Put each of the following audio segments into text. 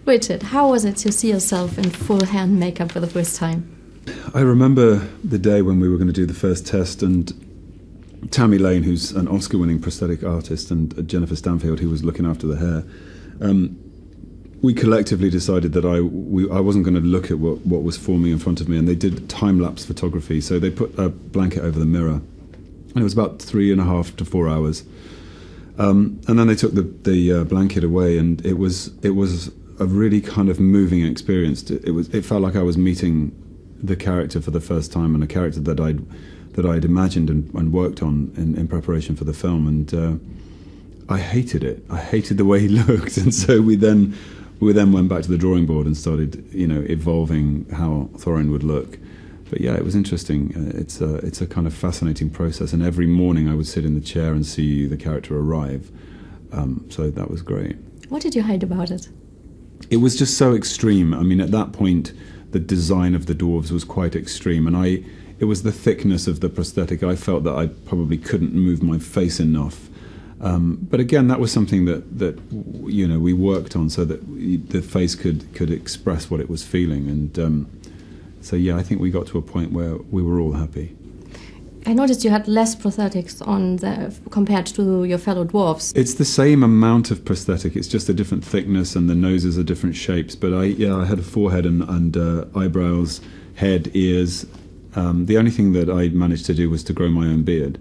Richard, how was it to see yourself in full hand makeup for the first time? I remember the day when we were going to do the first test, and Tammy Lane, who's an Oscar-winning prosthetic artist, and Jennifer Stanfield, who was looking after the hair, we collectively decided that I wasn't going to look at what was forming in front of me, and they did time-lapse photography. So they put a blanket over the mirror, and it was about 3.5 to 4 hours. And then they took the blanket away, and it was a really kind of moving experience. It felt like I was meeting the character for the first time, and a character that I'd imagined and worked on in preparation for the film, and I hated it. I hated the way he looked, and so we then went back to the drawing board and started, evolving how Thorin would look. But yeah, it was interesting. It's a kind of fascinating process, and every morning I would sit in the chair and see the character arrive. So that was great. What did you hate about it? It was just so extreme. I mean, at that point, the design of the dwarves was quite extreme, and it was the thickness of the prosthetic. I felt that I probably couldn't move my face enough. But again, that was something that we worked on so that the face could express what it was feeling. And so yeah, I think we got to a point where we were all happy. I noticed you had less prosthetics on compared to your fellow dwarves. It's the same amount of prosthetic. It's just a different thickness, and the noses are different shapes. But I had a forehead and eyebrows, head, ears. The only thing that I managed to do was to grow my own beard.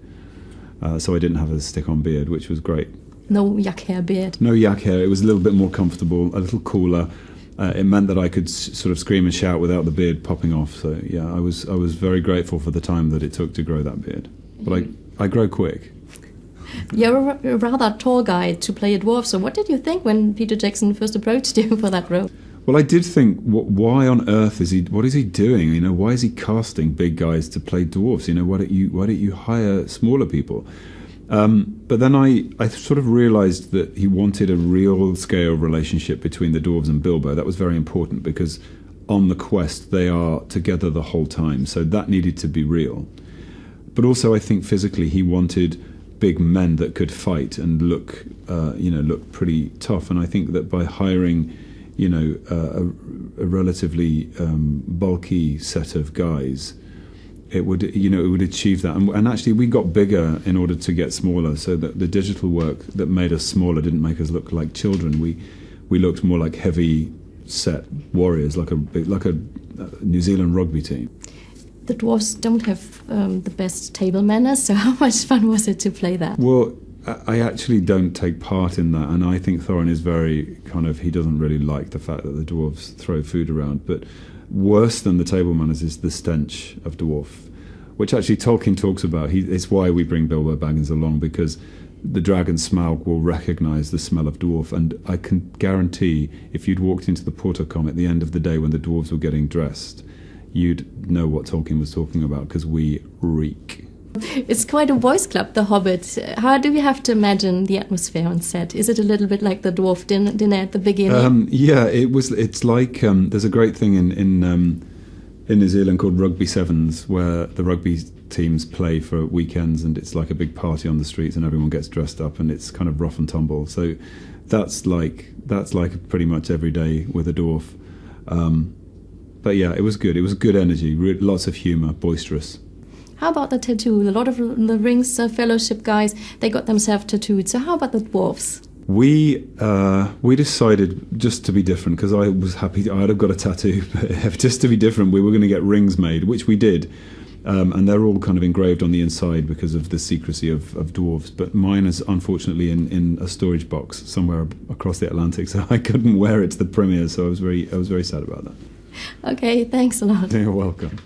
So I didn't have a stick-on beard, which was great. No yak hair beard? No yak hair. It was a little bit more comfortable, a little cooler. It meant that I could sort of scream and shout without the beard popping off. So yeah, I was very grateful for the time that it took to grow that beard. But I grow quick. You're a rather tall guy to play a dwarf, so what did you think when Peter Jackson first approached you for that role? Well, I did think, why on earth what is he doing? Why is he casting big guys to play dwarves? Why don't you hire smaller people? But then I sort of realised that he wanted a real scale relationship between the dwarves and Bilbo. That was very important because on the quest they are together the whole time, so that needed to be real. But also I think physically he wanted big men that could fight and look pretty tough. And I think that by hiring a relatively bulky set of guys, it would achieve that. And actually we got bigger in order to get smaller, so that the digital work that made us smaller didn't make us look like children. We looked more like heavy set warriors, like a New Zealand rugby team. The dwarves don't have the best table manners, so how much fun was it to play that? Well, I actually don't take part in that, and I think Thorin is very he doesn't really like the fact that the dwarves throw food around. But worse than the table manners is the stench of dwarf, which actually Tolkien talks about. It's why we bring Bilbo Baggins along, because the dragon Smaug will recognise the smell of dwarf, and I can guarantee if you'd walked into the Portacom at the end of the day when the dwarves were getting dressed, you'd know what Tolkien was talking about, because we reek. It's quite a boys' club, the Hobbit. How do we have to imagine the atmosphere on set? Is it a little bit like the dwarf dinner at the beginning? Yeah, it's like there's a great thing in New Zealand called Rugby Sevens, where the rugby teams play for weekends, and it's like a big party on the streets, and everyone gets dressed up, and it's kind of rough and tumble. So that's like pretty much every day with a dwarf. But yeah, it was good. It was good energy, lots of humour, boisterous. How about the tattoo? A lot of the Rings Fellowship guys, they got themselves tattooed. So how about the dwarves? We decided just to be different, because I was happy I'd have got a tattoo, but just to be different, we were going to get rings made, which we did. And they're all kind of engraved on the inside because of the secrecy of dwarves. But mine is unfortunately in a storage box somewhere across the Atlantic, so I couldn't wear it to the premiere. So I was very sad about that. Okay, thanks a lot. You're welcome.